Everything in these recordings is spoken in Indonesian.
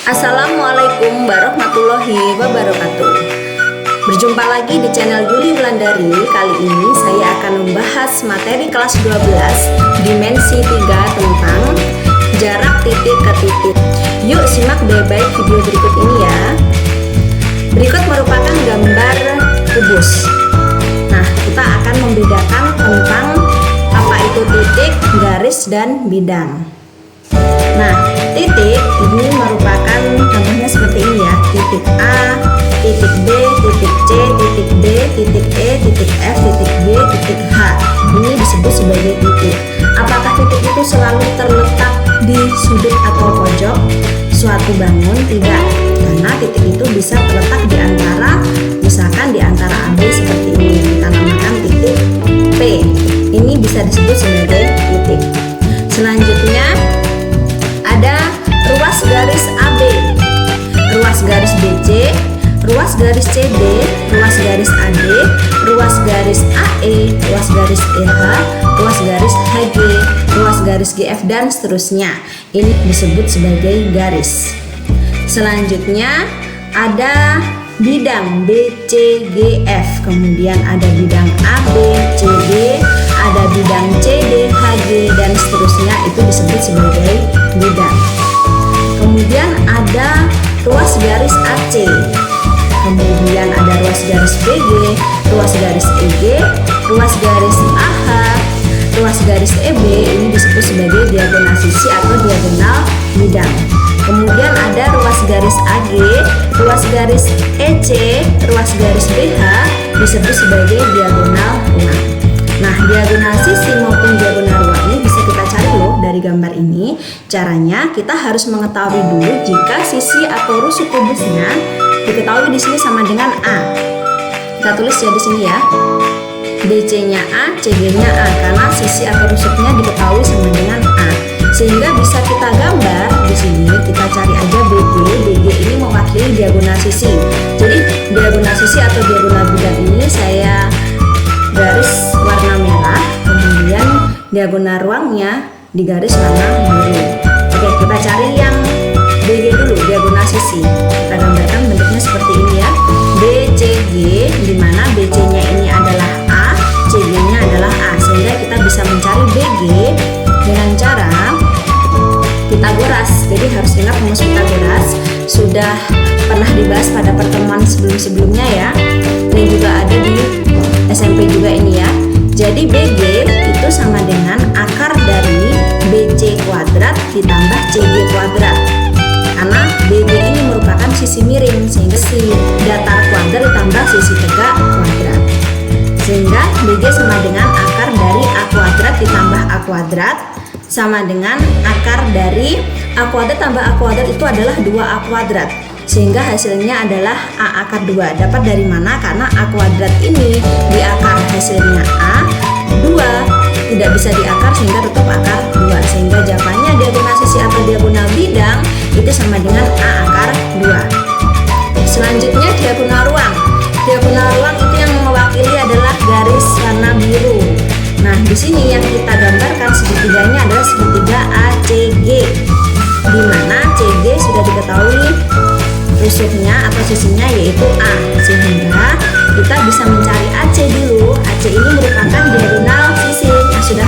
Assalamualaikum warahmatullahi wabarakatuh. Berjumpa lagi di channel Yuli Wulandari. Kali ini saya akan membahas materi kelas 12 dimensi 3 tentang jarak titik ke titik. Yuk simak baik-baik video berikut ini ya. Berikut merupakan gambar kubus. Nah, kita akan membedakan tentang apa itu titik, garis, dan bidang. Nah, titik ini merupakan contohnya seperti ini ya. Titik A, titik B, titik C, titik D, titik E, titik F, titik G, titik H. Ini disebut sebagai titik. Apakah titik itu selalu terletak di sudut atau pojok suatu bangun? Tidak, karena titik itu bisa terletak di antara, misalkan di antara AB seperti ini, kita namakan titik P. Ini bisa disebut sebagai titik. Selanjutnya ada ruas garis AB, ruas garis BC, ruas garis CD, ruas garis AD, ruas garis AE, ruas garis EH, ruas garis HG, ruas garis GF, dan seterusnya. Ini disebut sebagai garis. Selanjutnya ada bidang BCGF, kemudian ada bidang AB, CD, ada bidang CD, HG, dan seterusnya. Itu disebut sebagai bidang. Kemudian ada ruas garis AC, kemudian ada ruas garis BG, ruas garis EG, ruas garis AH, ruas garis EB. Ini disebut sebagai diagonal sisi atau diagonal bidang. Kemudian ada ruas garis AG, ruas garis EC, ruas garis BH disebut sebagai diagonal ruang. Nah, diagonal sisi maupun diagonal ruang ini bisa kita cari loh dari gambar ini. Caranya kita harus mengetahui dulu jika sisi atau rusuk kubusnya diketahui di sini sama dengan A. Kita tulis ya di sini ya. DC-nya A, CG-nya A, karena sisi atau rusuknya diketahui sama dengan A. Sehingga bisa kita gambar di sini, kita cari aja BG. BG ini mewakili diagonal sisi. Jadi diagonal sisi atau diagonal bidang ini saya garis warna merah, kemudian diagonal ruangnya di garis warna biru. Oke, kita cari yang BG dulu, diagonal sisi. Kita gambarkan bentuknya seperti ini ya. BCG, di mana BC-nya ini adalah A, CG-nya adalah A, sehingga kita bisa mencari BG dengan cara Pitagoras. Jadi harus ingat rumus Pitagoras, sudah pernah dibahas pada pertemuan sebelum-sebelumnya ya. Dan juga ada di SMP juga ini ya. Jadi BG itu sama dengan akar dari BC kuadrat ditambah CG kuadrat. Karena BG ini merupakan sisi miring, sehingga sisi datar kuadrat ditambah sisi tegak kuadrat. Sehingga BG sama dengan akar dari A kuadrat ditambah A kuadrat sama dengan akar dari A kuadrat tambah A kuadrat itu adalah 2A kuadrat. Sehingga hasilnya adalah A akar 2. Dapat dari mana? Karena A kuadrat ini di akar hasilnya A, 2 tidak bisa diakar sehingga tetap akar 2. Sehingga jawabannya diagonal sisi atau diagonal bidang itu sama dengan A akar 2. Selanjutnya diagonal ruang. Diagonal ruang itu yang mewakili adalah garis warna biru. Nah, di sini yang kita gambarkan segitiganya adalah segitiga ACG, di mana CG sudah diketahui rusuknya atau sisinya yaitu A, sehingga kita bisa mencari AC dulu. AC ini merupakan diagonal sisi yang sudah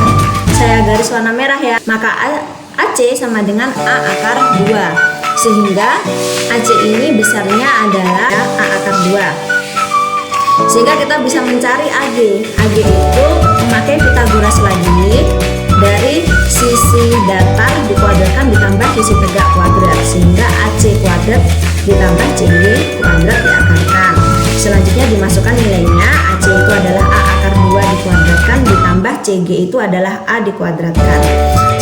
saya garis warna merah ya. Maka AC sama dengan A akar 2, sehingga AC ini besarnya adalah A akar 2. Sehingga kita bisa mencari AG. AG itu memakai Pitagoras lagi, dari sisi datar dikuadratkan ditambah sisi tegak kuadrat, sehingga AC kuadrat ditambah CG kuadrat diakarkan. Selanjutnya dimasukkan nilainya. AC itu adalah A akar 2 dikuadratkan ditambah CG itu adalah A dikuadratkan.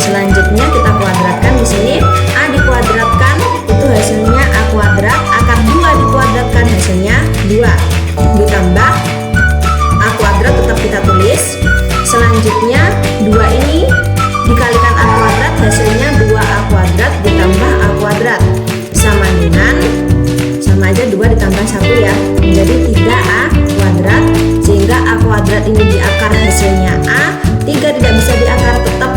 Selanjutnya kita kuadratkan di sini. A dikuadratkan itu hasilnya A kuadrat, akar 2 dikuadratkan hasilnya 2 ditambah A kuadrat tetap kita tulis. Selanjutnya 2 ini dikalikan A kuadrat hasilnya 2A kuadrat ditambah A kuadrat sama dengan, sama aja 2 ditambah 1 ya, menjadi 3A kuadrat. Sehingga A kuadrat ini diakar hasilnya A, 3 tidak bisa diakar, tetap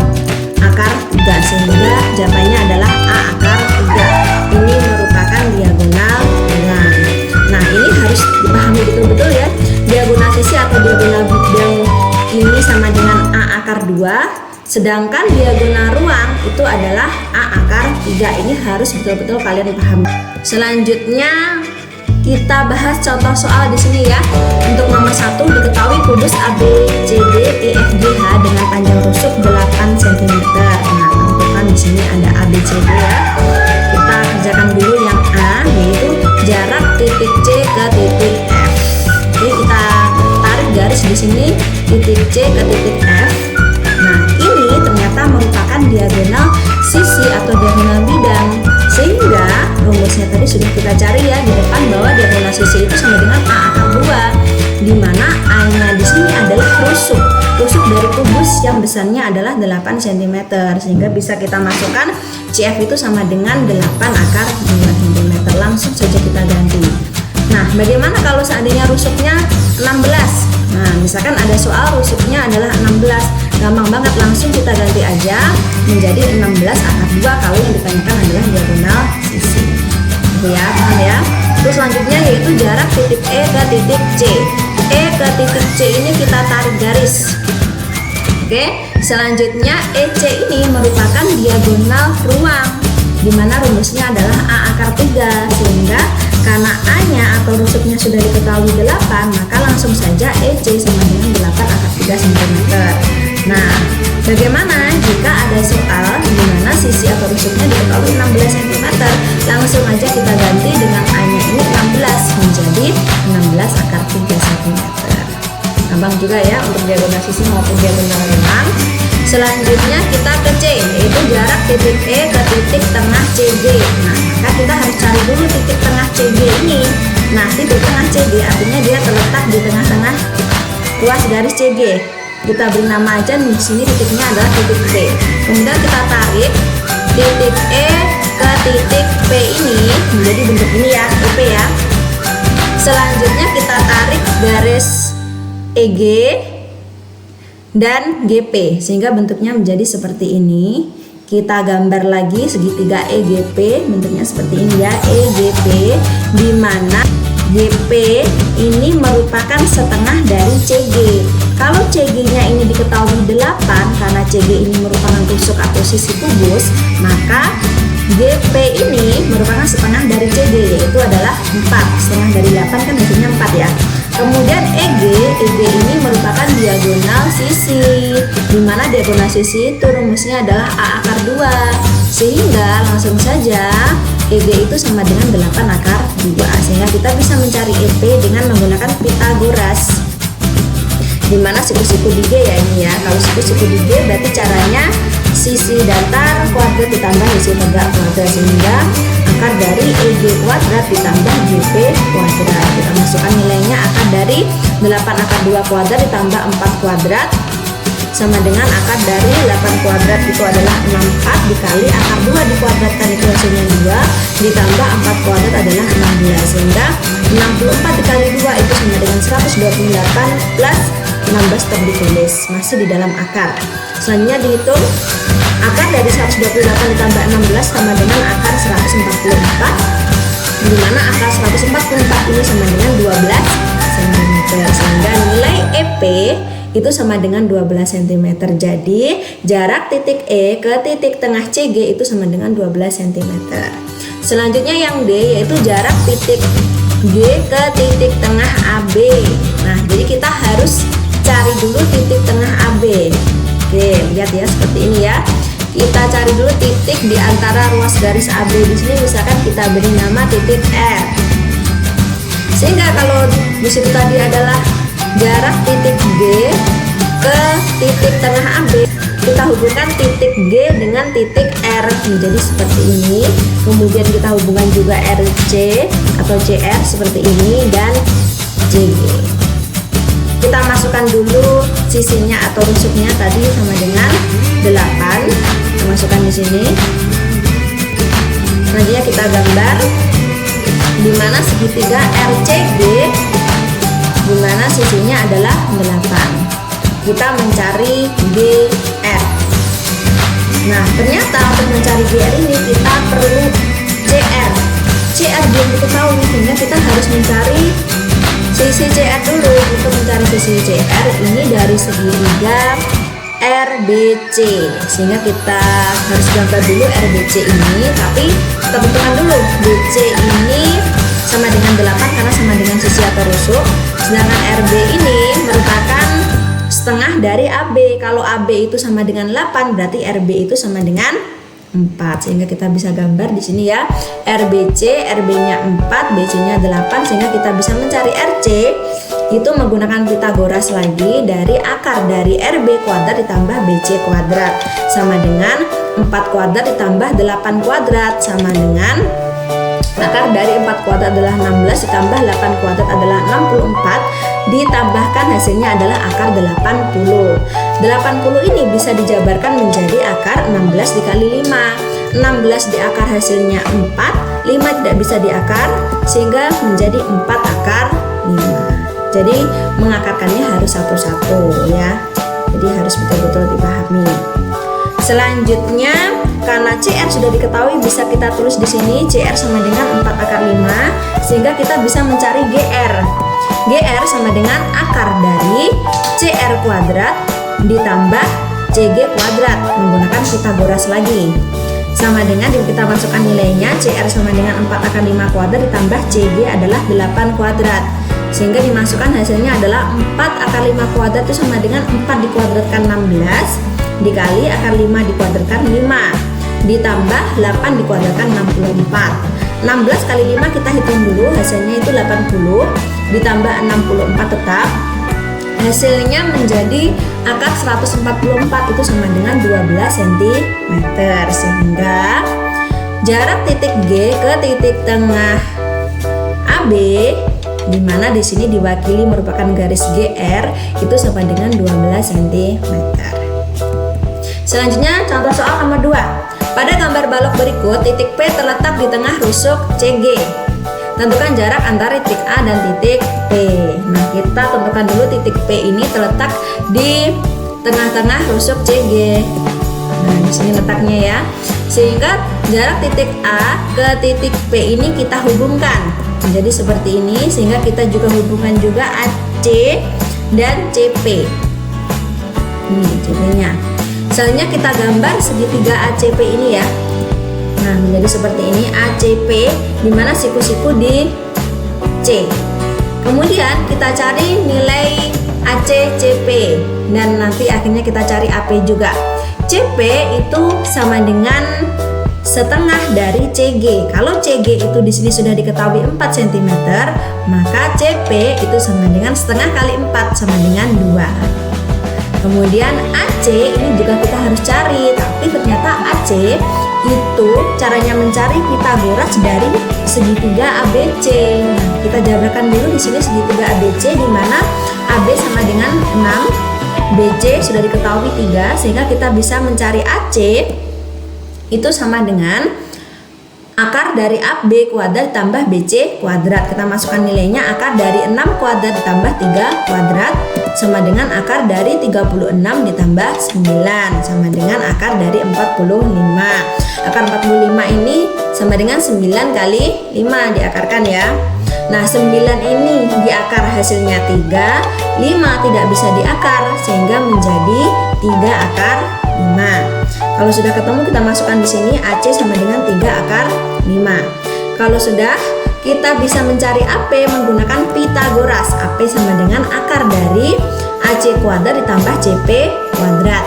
akar 3, sehingga jawabannya adalah A akar 3. Ini merupakan 2. Sedangkan diagonal ruang itu adalah A akar 3. Ini harus betul-betul kalian paham. Selanjutnya kita bahas contoh soal di sini ya. Untuk nomor 1, diketahui kubus ABCD EFGH dengan panjang rusuk 8 cm. Nah, tentukan di sini ada ABCD ya. Kita kerjakan dulu yang A, yaitu jarak titik C ke titik F. Oke, kita tarik garis di sini titik C ke titik F. Nah, ini ternyata merupakan diagonal sisi atau diagonal bidang. Sehingga rumusnya tadi sudah kita cari ya di depan, bahwa diagonal sisi itu sama dengan A akar 2, di mana A-nya di sini adalah rusuk dari kubus yang besarnya adalah 8 cm. Sehingga bisa kita masukkan CF itu sama dengan 8 akar 2 cm. Langsung saja kita ganti. Nah, bagaimana kalau seandainya rusuknya 16? Nah, misalkan ada soal rusuknya adalah 16, gampang banget, langsung kita ganti aja menjadi 16 akar 2 kalau yang ditanyakan adalah diagonal sisi. Oke ya, paham ya? Terus selanjutnya yaitu jarak titik E ke titik C. E ke titik C ini kita tarik garis. Oke, selanjutnya EC ini merupakan diagonal ruang, di mana rumusnya adalah A akar 3, sehingga karena A-nya atau rusuknya sudah diketahui 8, maka langsung saja EC sama dengan 8 akar 3 cm. Nah, bagaimana jika ada soal di mana sisi atau rusuknya diketahui 16 cm? Langsung aja kita ganti dengan A-nya ini 16 menjadi 16 akar 3 cm. Gampang juga ya untuk diagonal sisi maupun diagonal ruang. Selanjutnya kita ke C, yaitu jarak titik E ke titik tengah CG. Nah, maka kita harus cari dulu titik tengah CG ini. Nah, titik tengah CG artinya dia terletak di tengah-tengah ruas garis CG. Kita beri nama aja di sini titiknya adalah titik P. Kemudian kita tarik titik E ke titik P ini menjadi bentuk ini ya, EP ya. Selanjutnya kita tarik garis EG dan GP sehingga bentuknya menjadi seperti ini. Kita gambar lagi segitiga EGP, bentuknya seperti ini ya, EGP, di mana GP ini merupakan setengah dari CG. Kalau CG-nya ini diketahui 8, karena CG ini merupakan rusuk atau sisi kubus, maka GP ini merupakan setengah dari CG, yaitu adalah 4. Setengah dari 8 kan hasilnya 4 ya. Kemudian EG ini merupakan diagonal sisi, di mana diagonal sisi itu rumusnya adalah A akar 2. Sehingga langsung saja EG itu sama dengan 8 akar 2. Sehingga kita bisa mencari EP dengan menggunakan Pitagoras, di mana siku-siku di G ya ini ya. Kalau siku-siku di G berarti caranya sisi datar kuadrat ditambah sisi tegak kuadrat, sehingga akar dari EG kuadrat ditambah GP kuadrat. Kita masukkan nilainya, akar dari 8 akar 2 kuadrat ditambah 4 kuadrat sama dengan akar dari 8 kuadrat itu adalah 64 dikali akar 2 dikuadratkan itu hasilnya 2 ditambah 4 kuadrat adalah 16, sehingga 64 dikali 2 itu sama dengan 128 plus 16 ditulis masih di dalam akar. Selanjutnya dihitung, akar dari 128 ditambah 16 sama dengan akar 144, di mana akar 144 ini sama dengan 12 cm, sehingga nilai EP itu sama dengan 12 cm. Jadi jarak titik E ke titik tengah CG itu sama dengan 12 cm. Selanjutnya yang D, yaitu jarak titik G ke titik tengah AB. Nah, jadi kita harus cari dulu titik tengah AB. Oke, lihat ya seperti ini ya. Kita cari dulu titik di antara ruas garis AB. Di sini misalkan kita beri nama titik R. Sehingga kalau di situ tadi adalah jarak titik G ke titik tengah AB, kita hubungkan titik G dengan titik R menjadi seperti ini. Kemudian kita hubungkan juga RC atau CR seperti ini dan CG. Kita masukkan dulu sisinya atau rusuknya tadi sama dengan 8. Kita masukkan di sini. Selanjutnya kita gambar di mana segitiga RCG, di mana sisinya adalah 8. Kita mencari GR. Nah, ternyata untuk mencari GR ini kita perlu CR. CR belum diketahui, sehingga kita harus mencari sisi CR dulu. Untuk mencari sisi CR ini dari segitiga RBC. Sehingga kita harus gambar dulu RBC ini, tapi kita tentukan dulu BC ini sama dengan 8 karena sama dengan sisi atau rusuk. Sedangkan RB ini merupakan setengah dari AB. Kalau AB itu sama dengan 8, berarti RB itu sama dengan 4. Sehingga kita bisa gambar di sini ya. RBC, RB-nya 4, BC-nya 8, sehingga kita bisa mencari RC itu menggunakan Pitagoras lagi dari akar dari RB kuadrat ditambah BC kuadrat sama dengan 4 kuadrat ditambah 8 kuadrat sama dengan akar dari 4 kuadrat adalah 16 ditambah 8 kuadrat adalah 64, ditambahkan hasilnya adalah akar 80. 80 ini bisa dijabarkan menjadi akar 16 dikali 5. 16 di akar hasilnya 4, 5 tidak bisa diakar sehingga menjadi 4 akar 5. Jadi mengakarkannya harus satu-satu ya. Jadi harus betul-betul dipahami. Selanjutnya, karena CR sudah diketahui, bisa kita tulis di sini CR sama dengan 4 akar 5, sehingga kita bisa mencari GR. GR sama dengan akar dari CR kuadrat ditambah CG kuadrat menggunakan Pitagoras lagi. Sama dengan kita masukkan nilainya, CR sama dengan 4 akar 5 kuadrat ditambah CG adalah 8 kuadrat. Sehingga dimasukkan hasilnya adalah 4 akar 5 kuadrat itu sama dengan 4 dikuadratkan 16 dikali akar 5 dikuadratkan 5 ditambah 8 dikuadratkan 64. 16 kali 5 kita hitung dulu, hasilnya itu 80 ditambah 64 tetap. Hasilnya menjadi akar 144 itu sama dengan 12 cm. Sehingga jarak titik G ke titik tengah AB di mana di sini diwakili merupakan garis GR itu sama dengan 12 cm. Selanjutnya contoh soal nomor 2. Pada gambar balok berikut, titik P terletak di tengah rusuk CG. Tentukan jarak antara titik A dan titik P. Nah, kita tentukan dulu titik P ini terletak di tengah-tengah rusuk CG. Nah, di sini letaknya ya. Sehingga jarak titik A ke titik P ini kita hubungkan menjadi seperti ini, sehingga kita juga hubungkan juga AC dan CP. Ini CP-nya. Selanjutnya kita gambar segitiga ACP ini ya. Nah, menjadi seperti ini ACP, di mana siku-siku di C. Kemudian kita cari nilai ACCP dan nanti akhirnya kita cari AP juga. CP itu sama dengan setengah dari CG. Kalau CG itu di sini sudah diketahui 4 cm, maka CP itu sama dengan setengah kali 4 sama dengan 2. Kemudian AC ini juga kita harus cari, tapi ternyata AC itu caranya mencari Pitagoras dari segitiga ABC. Nah, kita jabarkan dulu di sini segitiga ABC di mana AB sama dengan 6, BC sudah diketahui 3, sehingga kita bisa mencari AC itu sama dengan akar dari AB kuadrat ditambah BC kuadrat. Kita masukkan nilainya, akar dari 6 kuadrat ditambah 3 kuadrat sama dengan akar dari 36 ditambah 9 sama dengan akar dari 45. Akar 45 ini sama dengan 9 kali 5 diakarkan ya. Nah, 9 ini diakar hasilnya 3, 5 tidak bisa diakar sehingga menjadi 3 akar 5. Kalau sudah ketemu, kita masukkan di sini AC sama dengan 3 akar 5. Kalau sudah, kita bisa mencari AP menggunakan Pitagoras. AP sama dengan akar dari AC kuadrat ditambah CP kuadrat.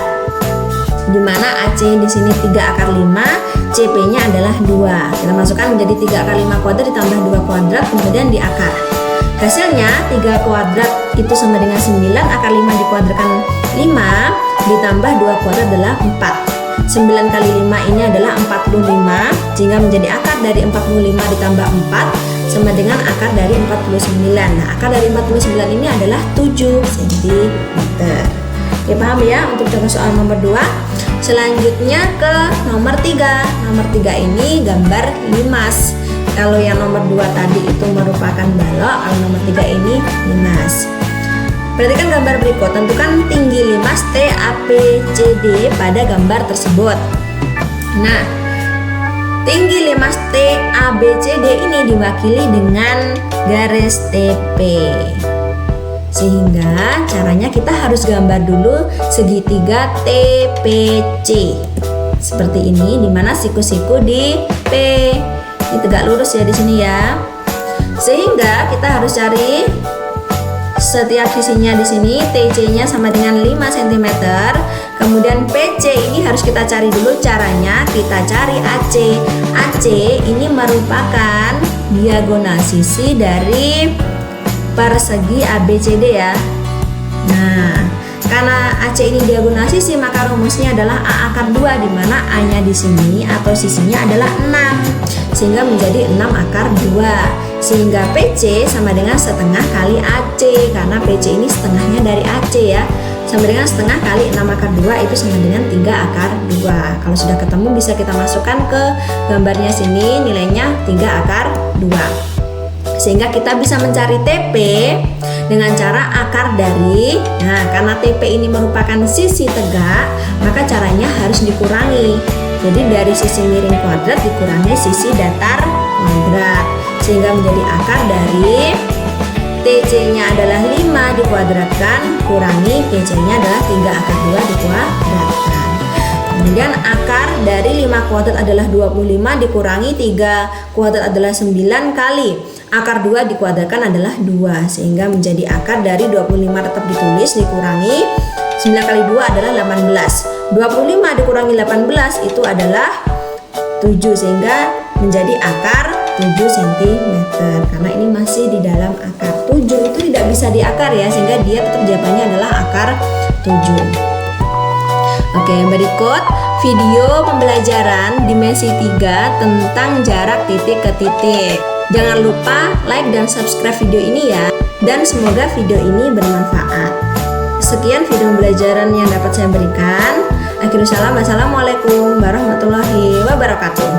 Di mana AC di sini 3 akar 5, CP-nya adalah 2. Kita masukkan menjadi 3 akar 5 kuadrat ditambah 2 kuadrat, kemudian diakar. Hasilnya 3 kuadrat itu sama dengan 9, akar 5 dikuadratkan 5 ditambah 2 kuadrat adalah 4. 9 kali 5 ini adalah 45, sehingga menjadi akar dari 45 ditambah 4 sama dengan akar dari 49. Nah, akar dari 49 ini adalah 7 cm. Oke, paham ya untuk contoh soal nomor 2. Selanjutnya ke nomor 3. Nomor 3 ini gambar limas. Kalau yang nomor 2 tadi itu merupakan balok, kalau nomor 3 ini limas. Perhatikan gambar berikut, tentukan tinggi limas TAPCD pada gambar tersebut. Nah, tinggi limas TABCD ini diwakili dengan garis TP. Sehingga caranya kita harus gambar dulu segitiga TPC. Seperti ini, dimana siku-siku di P. Ini tegak lurus ya di sini ya. Sehingga kita harus cari setiap sisinya di sini, TC-nya sama dengan 5 cm. Kemudian PC ini harus kita cari dulu caranya. Kita cari AC. AC ini merupakan diagonal sisi dari persegi ABCD ya. Nah, karena AC ini diagonal sisi, maka rumusnya adalah A akar 2, di mana A-nya di sini atau sisinya adalah 6. Sehingga menjadi 6 akar 2. Sehingga PC sama dengan setengah kali AC, karena PC ini setengahnya dari AC ya. Sama dengan setengah kali 6 akar 2 itu sama dengan 3 akar 2. Kalau sudah ketemu bisa kita masukkan ke gambarnya sini, nilainya 3 akar 2. Sehingga kita bisa mencari TP dengan cara akar dari, nah karena TP ini merupakan sisi tegak, maka caranya harus dikurangi. Jadi dari sisi miring kuadrat dikurangi sisi datar kuadrat, sehingga menjadi akar dari TC-nya adalah 5 dikuadratkan, kurangi PC-nya adalah 3 akar 2 dikuadratkan. Kemudian akar dari 5 kuadrat adalah 25 dikurangi 3 kuadrat adalah 9 kali akar 2 dikuadratkan adalah 2, sehingga menjadi akar dari 25 tetap ditulis dikurangi 9 kali 2 adalah 18. 25 dikurangi 18 itu adalah 7, sehingga menjadi akar 7 cm. Karena ini masih di dalam akar 7 itu tidak bisa diakar ya, sehingga dia tetap jawabannya adalah akar 7. Oke, berikut video pembelajaran dimensi 3 tentang jarak titik ke titik. Jangan lupa like dan subscribe video ini ya, dan semoga video ini bermanfaat. Sekian video pembelajaran yang dapat saya berikan. Akhirul salam, wassalamualaikum warahmatullahi wabarakatuh.